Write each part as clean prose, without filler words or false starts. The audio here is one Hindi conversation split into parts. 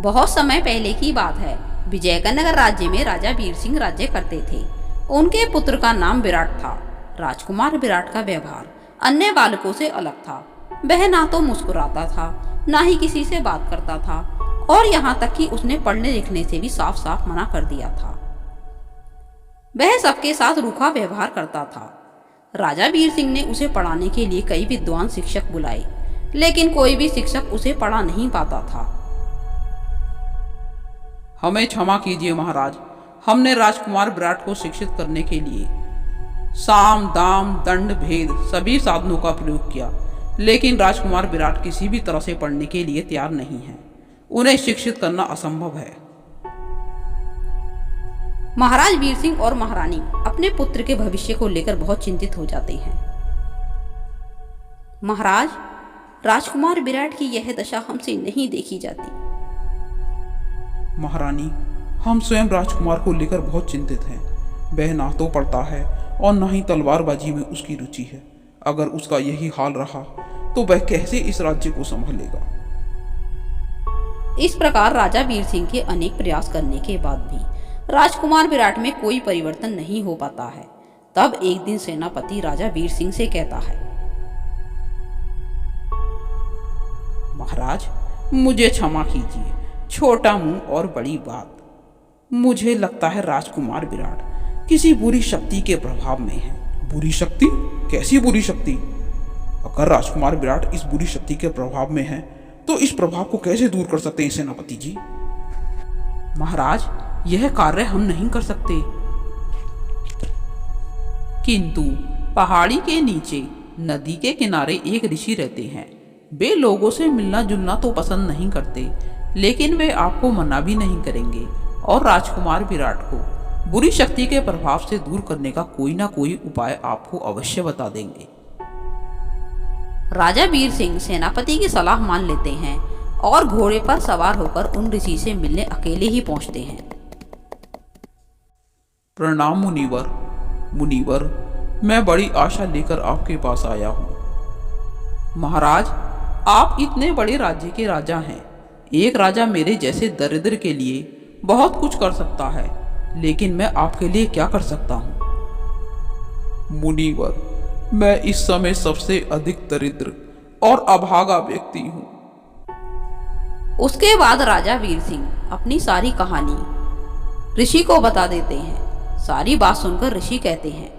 बहुत समय पहले की बात है। विजयनगर राज्य में राजा वीर सिंह राज्य करते थे। उनके पुत्र का नाम विराट था। राजकुमार विराट का व्यवहार अन्य बालकों से अलग था। वह ना तो मुस्कुराता था, ना ही किसी से बात करता था, और यहाँ तक कि उसने पढ़ने लिखने से भी साफ साफ मना कर दिया था। वह सबके साथ रूखा व्यवहार करता था। राजा वीर सिंह ने उसे पढ़ाने के लिए कई विद्वान शिक्षक बुलाए, लेकिन कोई भी शिक्षक उसे पढ़ा नहीं पाता था। हमें क्षमा कीजिए महाराज, हमने राजकुमार विराट को शिक्षित करने के लिए साम दाम दंड भेद सभी साधनों का प्रयोग किया, लेकिन राजकुमार विराट किसी भी तरह से पढ़ने के लिए तैयार नहीं है। उन्हें शिक्षित करना असंभव है। महाराज वीर सिंह और महारानी अपने पुत्र के भविष्य को लेकर बहुत चिंतित हो जाते हैं। महाराज, राजकुमार विराट की यह दशा हमसे नहीं देखी जाती। महारानी, हम स्वयं राजकुमार को लेकर बहुत चिंतित हैं। वह ना तो पढ़ता है और ना ही तलवारबाजी में उसकी रुचि है। अगर उसका यही हाल रहा तो वह कैसे इस राज्य को संभालेगा। इस प्रकार राजा वीर सिंह के अनेक प्रयास करने के बाद भी राजकुमार विराट में कोई परिवर्तन नहीं हो पाता है। तब एक दिन सेनापति राजा वीर सिंह से कहता है, महाराज, मुझे क्षमा कीजिए, छोटा मुंह और बड़ी बात। मुझे लगता है राजकुमार विराट किसी बुरी शक्ति के प्रभाव में है। बुरी शक्ति? कैसी बुरी शक्ति? अगर राजकुमार विराट इस बुरी शक्ति के प्रभाव में है तो इस प्रभाव को कैसे दूर कर सकते हैं सेनापति जी? महाराज, यह कार्य हम नहीं कर सकते। किंतु पहाड़ी के नीचे नदी के किनारे एक ऋषि रहते हैं। वे लोगों से मिलना जुलना तो पसंद नहीं करते, लेकिन वे आपको मना भी नहीं करेंगे और राजकुमार विराट को बुरी शक्ति के प्रभाव से दूर करने का कोई ना कोई उपाय आपको अवश्य बता देंगे। राजा वीर सिंह सेनापति की सलाह मान लेते हैं और घोड़े पर सवार होकर उन ऋषि से मिलने अकेले ही पहुंचते हैं। प्रणाम मुनिवर। मुनिवर, मैं बड़ी आशा लेकर आपके पास आया हूँ। महाराज, आप इतने बड़े राज्य के राजा हैं। एक राजा मेरे जैसे दरिद्र के लिए बहुत कुछ कर सकता है, लेकिन मैं आपके लिए क्या कर सकता हूँ? मुनिवर, मैं इस समय सबसे अधिक दरिद्र और अभागा व्यक्ति हूँ। उसके बाद राजा वीर सिंह अपनी सारी कहानी ऋषि को बता देते हैं। सारी बात सुनकर ऋषि कहते हैं,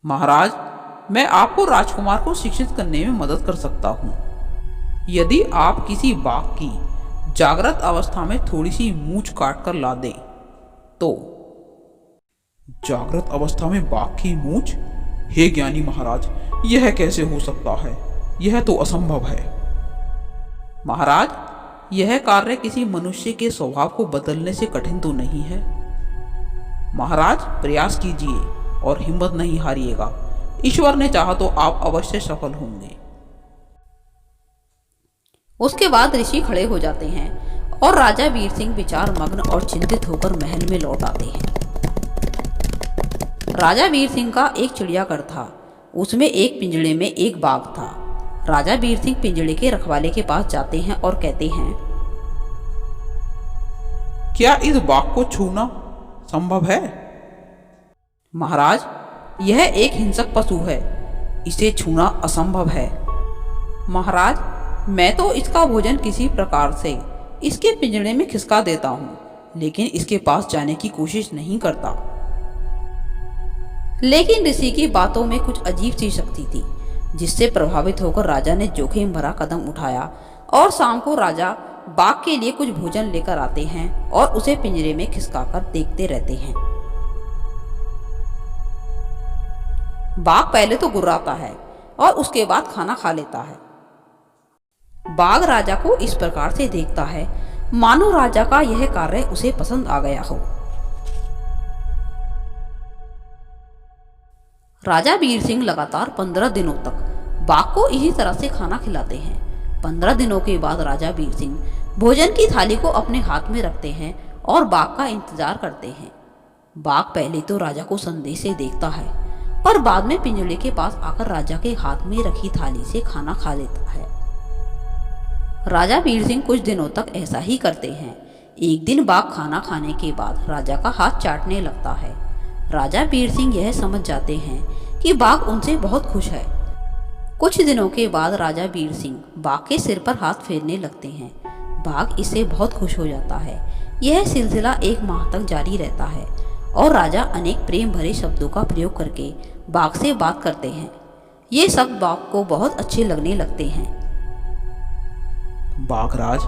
महाराज, मैं आपको राजकुमार को शिक्षित करने में मदद कर सकता हूँ। यदि आप किसी बाघ की जागृत अवस्था में थोड़ी सी मूंछ काट कर ला दें तो। जागृत अवस्था में बाघ की मूंछ? हे ज्ञानी महाराज, यह कैसे हो सकता है? यह तो असंभव है। महाराज, यह कार्य किसी मनुष्य के स्वभाव को बदलने से कठिन तो नहीं है। महाराज, प्रयास कीजिए और हिम्मत नहीं हारिएगा। ईश्वर ने चाहा तो आप अवश्य सफल होंगे। उसके बाद ऋषि खड़े हो जाते हैं और राजा वीर सिंह विचार मग्न और चिंतित होकर महल में लौट आते हैं। राजा वीर सिंह का एक चिड़ियाघर था। उसमें एक पिंजड़े में एक बाघ था। राजा वीर सिंह पिंजड़े के रखवाले के पास जाते हैं और कहते हैं, क्या इस बाघ को छूना संभव है? महाराज, यह एक हिंसक पशु है, इसे छूना असंभव है। महाराज, मैं तो इसका भोजन किसी प्रकार से इसके पिंजड़े में खिसका देता हूँ, लेकिन इसके पास जाने की कोशिश नहीं करता। लेकिन ऋषि की बातों में कुछ अजीब सी शक्ति थी, जिससे प्रभावित होकर राजा ने जोखिम भरा कदम उठाया और शाम को राजा बाघ के लिए कुछ भोजन लेकर आते हैं और उसे पिंजरे में खिसकाकर देखते रहते हैं। बाघ पहले तो गुर्राता है और उसके बाद खाना खा लेता है। बाघ राजा को इस प्रकार से देखता है मानो राजा का यह कार्य उसे पसंद आ गया हो। राजा वीर सिंह लगातार 15 दिनों तक बाघ को इसी तरह से खाना खिलाते हैं। 15 दिनों के बाद राजा वीर सिंह भोजन की थाली को अपने हाथ में रखते हैं और बाघ का इंतजार करते हैं। बाघ पहले तो राजा को संदेह से देखता है, पर बाद में पिंजड़े के पास आकर राजा के हाथ में रखी थाली से खाना खा लेता है। राजा वीर सिंह कुछ दिनों तक ऐसा ही करते हैं। एक दिन बाघ खाना खाने के बाद राजा का हाथ चाटने लगता है। राजा वीर सिंह यह समझ जाते हैं कि बाघ उनसे बहुत खुश है। कुछ दिनों के बाद राजा वीर सिंह बाघ के सिर पर हाथ फेरने लगते हैं। बाघ इससे बहुत खुश हो जाता है। यह सिलसिला 1 माह तक जारी रहता है और राजा अनेक प्रेम भरे शब्दों का प्रयोग करके बाघ से बात करते हैं। ये शब्द बाघ को बहुत अच्छे लगने लगते हैं। बाघराज,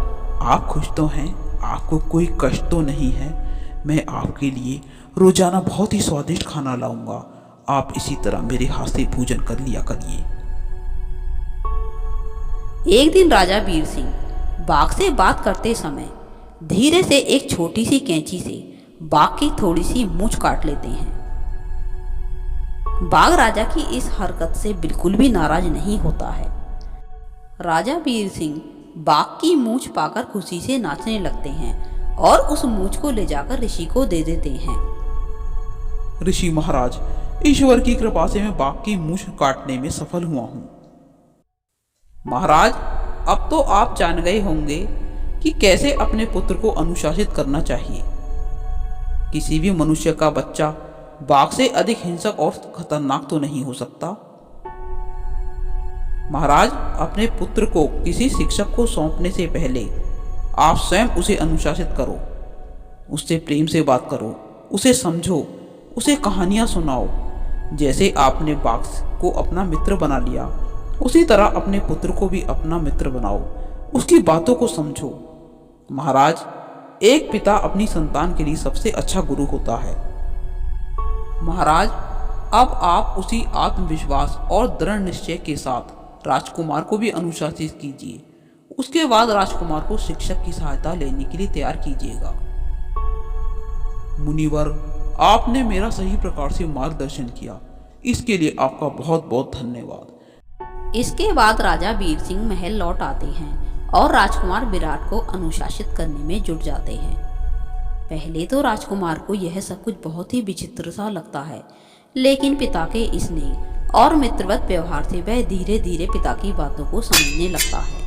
आप खुश तो हैं? आपको कोई कष्ट तो नहीं है? मैं आपके लिए रोजाना बहुत ही स्वादिष्ट खाना लाऊंगा। आप इसी तरह मेरे हाथ से भोजन कर लिया करिए। एक दिन राजा वीर सिंह बाघ से बात करते समय धीरे से एक छोटी सी कैंची से बाघ की थोड़ी सी मूंछ काट लेते हैं। बाघ राजा की इस हरकत से बिल्कुल भी नाराज नहीं होता है। राजा वीर सिंह बाघ की मूंछ पाकर खुशी से नाचने लगते हैं और उस मूंछ को ले जाकर ऋषि को दे देते हैं। ऋषि महाराज, ईश्वर की कृपा से मैं बाघ की मूंछ काटने में सफल हुआ हूँ। महाराज, अब तो आप जान गए होंगे कि कैसे अपने पुत्र को अनुशासित करना चाहिए। किसी भी मनुष्य का बच्चा बाघ से अधिक हिंसक और खतरनाक तो नहीं हो सकता। महाराज, अपने पुत्र को किसी शिक्षक को सौंपने से पहले आप स्वयं उसे अनुशासित करो। उससे प्रेम से बात करो, उसे समझो, उसे कहानियां सुनाओ। जैसे आपने बाघ को अपना मित्र बना लिया, उसी तरह अपने पुत्र को भी अपना मित्र बनाओ, उसकी बातों को समझो। महाराज, एक पिता अपनी संतान के लिए सबसे अच्छा गुरु होता है। महाराज, अब आप उसी आत्मविश्वास और दृढ़ निश्चय के साथ राजकुमार को भी अनुशासित कीजिए। उसके बाद राजकुमार को शिक्षक की सहायता लेने के लिए तैयार कीजिएगा। मुनिवर, आपने मेरा सही प्रकार से मार्गदर्शन किया, इसके लिए आपका बहुत बहुत धन्यवाद। इसके बाद राजा वीर सिंह महल लौट आते हैं और राजकुमार विराट को अनुशासित करने में जुट जाते हैं। पहले तो राजकुमार को यह सब कुछ बहुत ही विचित्र सा लगता है, लेकिन पिता के स्नेह और मित्रवत व्यवहार से वह धीरे धीरे पिता की बातों को समझने लगता है।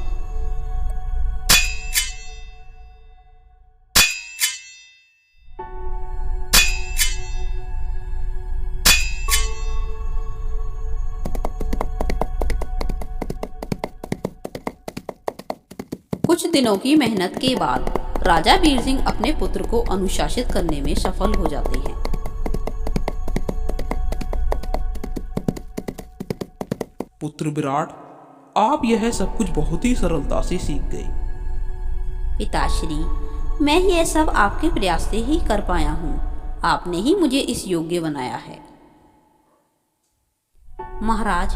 कुछ दिनों की मेहनत के बाद राजा वीर सिंह अपने पुत्र को अनुशासित करने में सफल हो जाते हैं। पुत्र विराट, आप यह सब कुछ बहुत ही सरलता से सीख गए। पिताश्री, मैं यह सब आपके प्रयास से ही कर पाया हूँ। आपने ही मुझे इस योग्य बनाया है। महाराज,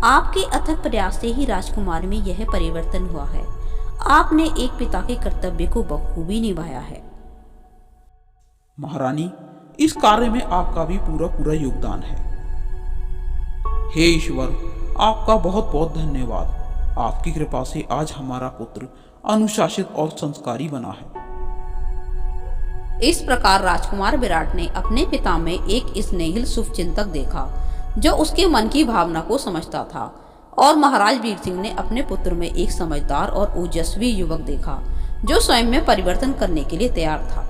आपके अथक प्रयास से ही राजकुमार में यह परिवर्तन हुआ है। आपने एक पिता के कर्तव्य को बखूबी निभाया है। महारानी, इस कार्य में आपका भी पूरा पूरा योगदान है। हे ईश्वर, आपका बहुत बहुत धन्यवाद। आपकी कृपा से आज हमारा पुत्र अनुशासित और संस्कारी बना है। इस प्रकार राजकुमार विराट ने अपने पिता में एक स्नेहिल शुभचिंतक देखा जो उसके मन की भावना को समझता था, और महाराज वीर सिंह ने अपने पुत्र में एक समझदार और ओजस्वी युवक देखा जो स्वयं में परिवर्तन करने के लिए तैयार था।